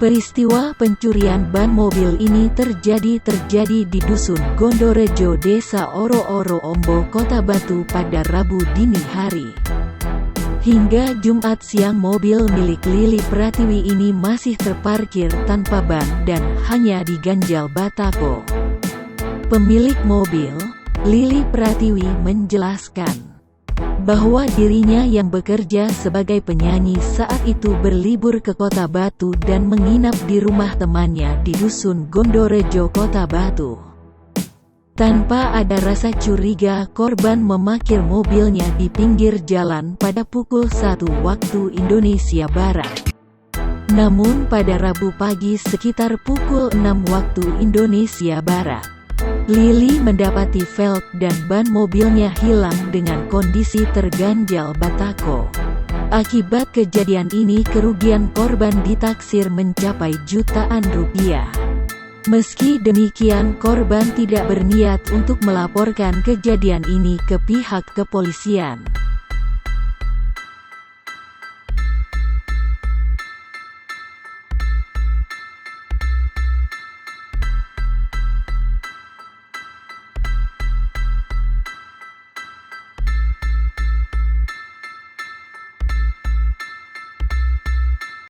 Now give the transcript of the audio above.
Peristiwa pencurian ban mobil ini terjadi di Dusun Gondorejo, Desa Oro-Oro Ombo, Kota Batu pada Rabu dini hari. Hingga Jumat siang mobil milik Lili Pratiwi ini masih terparkir tanpa ban dan hanya diganjal batako. Pemilik mobil, Lili Pratiwi, menjelaskan bahwa dirinya yang bekerja sebagai penyanyi saat itu berlibur ke Kota Batu dan menginap di rumah temannya di Dusun Gondorejo, Kota Batu. Tanpa ada rasa curiga, korban memarkir mobilnya di pinggir jalan pada pukul 1 waktu Indonesia Barat. Namun pada Rabu pagi sekitar pukul 6 waktu Indonesia Barat, Lili mendapati velg dan ban mobilnya hilang dengan kondisi terganjal batako. Akibat kejadian ini kerugian korban ditaksir mencapai jutaan rupiah. Meski demikian, korban tidak berniat untuk melaporkan kejadian ini ke pihak kepolisian.